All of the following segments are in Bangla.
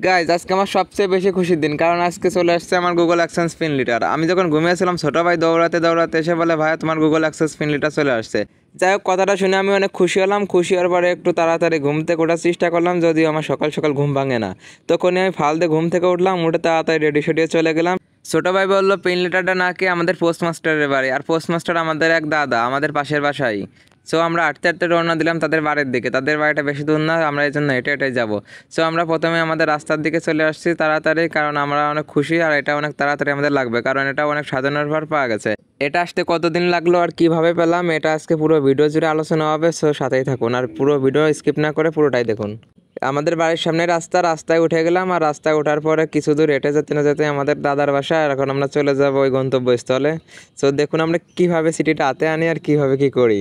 গাইজ আজকে আমার সবচেয়ে বেশি খুশির দিন, কারণ আজকে চলে আসছে আমার গুগল অ্যাক্সেস পিন লিটার। আমি যখন ঘুমিয়েছিলাম ছোটো ভাই দৌড়াতে দৌড়াতে এসে বলে, ভাই তোমার গুগল অ্যাক্সেস পিন লিটার চলে আসছে। যাই হোক, কথাটা শুনে আমি অনেক খুশি হলাম। খুশি হওয়ার পরে একটু তাড়াতাড়ি ঘুম থেকে ওঠার চেষ্টা করলাম, যদিও আমার সকাল সকাল ঘুম ভাঙে না। তখনই আমি ফালতে ঘুম থেকে উঠলাম, উঠে তাড়াতাড়ি রেডি সেডিয়ে চলে গেলাম। ছোটো ভাই বললো পিন লিটারটা নাকি আমাদের পোস্টমাস্টারের বাড়ি, আর পোস্টমাস্টার আমাদের এক দাদা, আমাদের পাশের বাসায়। সো আমরা হাঁটতে হাঁটতে রওনা দিলাম তাদের বাড়ির দিকে। তাদের বাড়িটা বেশি দূর না, আমরা এই জন্য হেঁটে হেঁটে যাবো। সো আমরা প্রথমে আমাদের রাস্তার দিকে চলে আসছি তাড়াতাড়ি, কারণ আমরা অনেক খুশি আর এটা অনেক তাড়াতাড়ি আমাদের লাগবে, কারণ এটা অনেক সাজানোর পর পাওয়া গেছে। এটা আসতে কতদিন লাগলো আর কিভাবে পেলাম, এটা আজকে পুরো ভিডিও জুড়ে আলোচনা হবে। সো সাথেই থাকুন আর পুরো ভিডিও স্কিপ না করে পুরোটাই দেখুন। আমাদের বাড়ির সামনে রাস্তায় উঠে গেলাম, আর রাস্তায় ওঠার পরে কিছু দূর হেঁটে যেতে না যেতে আমাদের দাদার বাসা। আর এখন আমরা চলে যাব ওই গন্তব্যস্থলে। সো দেখুন আমরা কিভাবে সিটিটা হাতে আনি আর কিভাবে কি করি।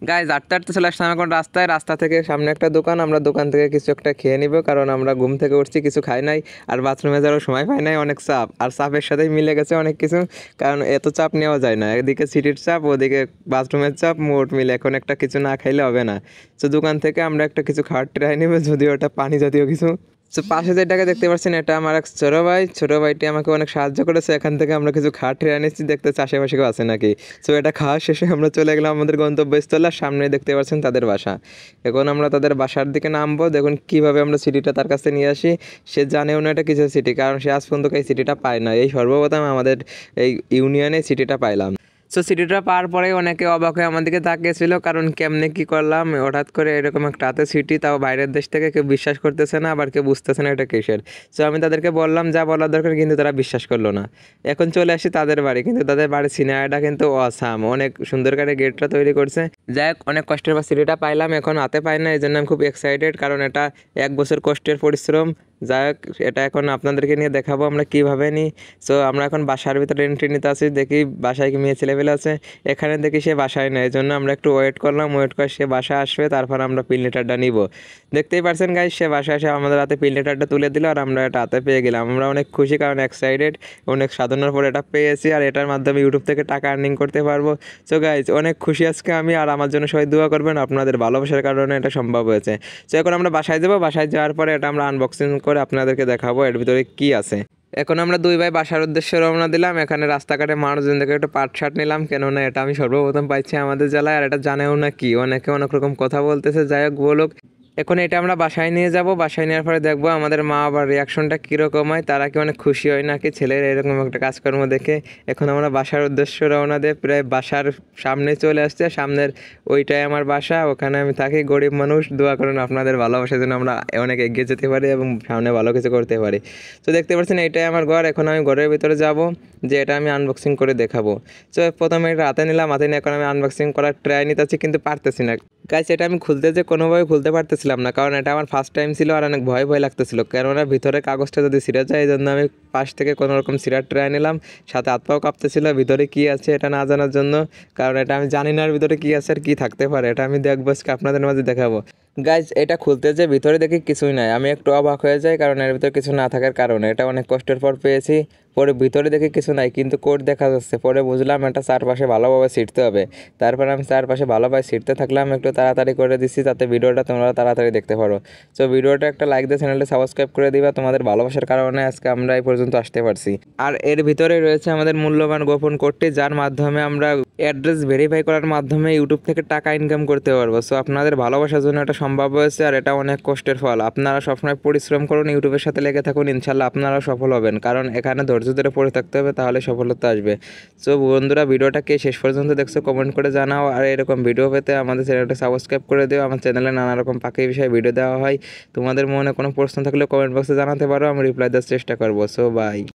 গাইজ হাঁটতে হাঁটতে চলে আসলাম এখন রাস্তায়। রাস্তা থেকে সামনে একটা দোকান, আমরা দোকান থেকে কিছু একটা খেয়ে নিব, কারণ আমরা ঘুম থেকে উঠছি, কিছু খাই নাই আর বাথরুমে যাওয়ার সময় পাই নাই, অনেক চাপ। আর চাপের সাথেই মিলে গেছে অনেক কিছু, কারণ এত চাপ নেওয়া যায় না। এদিকে সিটির চাপ, ওদিকে বাথরুমের চাপ, মোট মিলে এখন একটা কিছু না খাইলে হবে না। তো দোকান থেকে আমরা একটা কিছু খাওয়ার ট্রাই নেবো, যদিও ওটা পানি জাতীয় কিছু। তো পাশে যেটাকে দেখতে পাচ্ছেন, এটা আমার এক ছোটো ভাইটি আমাকে অনেক সাহায্য করেছে। এখান থেকে আমরা কিছু খাওয়ার ট্রে এনেছি, দেখতে আশেপাশে কেউ আছে নাকি। সো এটা খাওয়া শেষে আমরা চলে গেলাম আমাদের গন্তব্যস্থলে। সামনে দেখতে পাচ্ছেন তাদের বাসা। এখন আমরা তাদের বাসার দিকে নামবো। দেখুন কিভাবে আমরা সিটিটা তার কাছে নিয়ে আসি। সে জানেও না এটা কিসের সিটি, কারণ সে আজ পর্যন্ত এই সিটিটা পায় না। এই সর্বপ্রথম আমাদের এই ইউনিয়নে সিটিটা পাইলাম। সো সিটিটা পাওয়ার পরে অনেকে অবাক হয়ে আমার দিকে তাকিয়েছিল, কারণ কেমনে কি করলাম হঠাৎ করে এরকম একটা হাতে সিটি, তাও বাইরের দেশ থেকে। কেউ বিশ্বাস করতেছে না, আবার কেউ বুঝতেছে না এটা কিসের। সো আমি তাদেরকে বললাম যা বলার দরকার, কিন্তু তারা বিশ্বাস করলো না। এখন চলে আসি তাদের বাড়ি, কিন্তু তাদের বাড়ির সিনারিটা কিন্তু অসাম, অনেক সুন্দর করে গেটটা তৈরি করছে। যাই হোক, অনেক কষ্টের পর সিটিটা পাইলাম, এখন হাতে পাই না, এই জন্য আমি খুব এক্সাইটেড, কারণ এটা 1 বছর কষ্টের পরিশ্রম। যাই হোক, এটা এখন আপনাদেরকে নিয়ে দেখাবো আমরা কীভাবে নিই। সো আমরা এখন বাসার ভিতরে এন্ট্রি নিতে আসি, দেখি বাসায় কি মেয়ে ছেলেপেলে আছে। এখানে দেখি সে বাসায় নেই, এই জন্য আমরা একটু ওয়েট করলাম। ওয়েট করে সে বাসায় আসবে, তারপর আমরা পিন লিটারটা নিব। দেখতেই পারছেন গাইস, সে বাসায় এসে আমাদের হাতে পিন লিটারটা তুলে দিল, আর আমরা এটা হাতে পেয়ে গেলাম। আমরা অনেক খুশি, কারণ এক্সাইটেড, অনেক সাধনার পর এটা পেয়েছি, আর এটার মাধ্যমে ইউটিউব থেকে টাকা আর্নিং করতে পারবো। সো গাইজ অনেক খুশি আজকে আমি, আর আমার জন্য সবাই দোয়া করবেন, আপনাদের ভালোবাসার কারণে এটা সম্ভব হয়েছে। সো এখন আমরা বাসায় যাবো, বাসায় যাওয়ার পরে এটা আমরা আনবক্সিং করে আপনাদেরকে দেখাবো এর ভিতরে কি আছে। এখন আমরা দুই ভাই বাসার উদ্দেশ্যে রওনা দিলাম। এখানে রাস্তাঘাটে মানুষজন দেখে একটু পাট শার্ট নিলাম, কেননা এটা আমি সর্বপ্রথম পাইছি আমাদের জেলায়, আর এটা জানেও না কি, অনেকে অনেক রকম কথা বলতেছে। যাই হোক বলুক। এখন এটা আমরা বাসায় নিয়ে যাব, বাসায় নেওয়ার পরে দেখবো আমাদের মা আবার রিয়াকশনটা কীরকম হয়, তারা কি অনেক খুশি হয় নাকি ছেলের এরকম একটা কাজকর্ম দেখে। এখন আমরা বাসার উদ্দেশ্যে রওনা দিয়ে প্রায় বাসার সামনে চলে আসছে। সামনের ওইটাই আমার বাসা, ওখানে আমি থাকি। গরিব মানুষ, দোয়া করুন আপনাদের ভালোবাসার জন্য আমরা অনেক এগিয়ে যেতে পারি এবং সামনে ভালো কিছু করতে পারি। তো দেখতে পাচ্ছেন এইটাই আমার ঘর। এখন আমি ঘরের ভিতরে যাব, যে এটা আমি আনবক্সিং করে দেখাবো। তো প্রথমে এটা হাতে নিলাম, হাতে নিয়ে এখন আমি আনবক্সিং করার ট্রাই নিতেছি, কিন্তু পারতেছি না গাইস। এটা আমি খুলতে যে কোনোভাবে খুলতে পারতেছিলাম না, কারণ এটা আমার ফার্স্ট টাইম ছিল, আর অনেক ভয় ভয় লাগতেছিল, কেননা ভিতরে কাগজটা যদি ছিঁড়ে যায়। এই জন্য আমি পাশ থেকে কোনো রকম ছিঁড়ার ট্রাই নিলাম। সাথে হাত পাও কাঁপতেছিল ভিতরে কী আছে এটা না জানার জন্য, কারণ এটা আমি জানি না আর ভিতরে কী আছে আর কী থাকতে পারে। এটা আমি দেখবো আজকে আপনাদের মাঝে দেখাবো। গাইজ এটা খুলতে যে ভিতরে দেখি কিছুই নাই, আমি একটু অবাক হয়ে যাই, কারণ এর ভিতরে কিছু না থাকার কারণে। এটা অনেক কষ্টের পর পেয়েছি। পরে ভিতরে দেখি কিছু নাই, কিন্তু কোড দেখা যাচ্ছে। পরে বুঝলাম এটা চারপাশে ভালোভাবে ছিঁড়তে হবে। তারপর আমি চারপাশে ভালোভাবে ছিঁড়তে থাকলাম, একটু তাড়াতাড়ি করে দিচ্ছি যাতে ভিডিওটা তোমরা তাড়াতাড়ি দেখতে পারো। সো ভিডিওটা একটা লাইক দিয়ে চ্যানেলটা সাবস্ক্রাইব করে দিবা, তোমাদের ভালোবাসার কারণে আজকে আমরা এই পর্যন্ত আসতে পারছি। আর এর ভিতরে রয়েছে আমাদের মূল্যবান গোপন কোডটি, যার মাধ্যমে আমরা অ্যাড্রেস ভেরিফাই করার মাধ্যমে ইউটিউব থেকে টাকা ইনকাম করতে পারবো। সো আপনাদের ভালোবাসার জন্য এটা সম্ভব হয়েছে, আর এটা অনেক কষ্টের ফল। আপনারা সবসময় পরিশ্রম করুন, ইউটিউবের সাথে লেগে থাকুন, ইনশাল্লাহ আপনারা সফল হবেন, কারণ এখানে ধৈর্য ধরে পড়ে থাকতে হবে, তাহলে সফলতা আসবে। সো বন্ধুরা, ভিডিওটা কে শেষ পর্যন্ত দেখছো কমেন্ট করে জানাও, আর এরকম ভিডিও পেতে আমাদের চ্যানেলটা সাবস্ক্রাইব করে দিও। আমার চ্যানেলে নানা রকম পাখি বিষয়ে ভিডিও দেওয়া হয়। তোমাদের মনে কোনো প্রশ্ন থাকলে কমেন্ট বক্সে জানাতে পারো, আমি রিপ্লাই দেওয়ার চেষ্টা করবো। So by.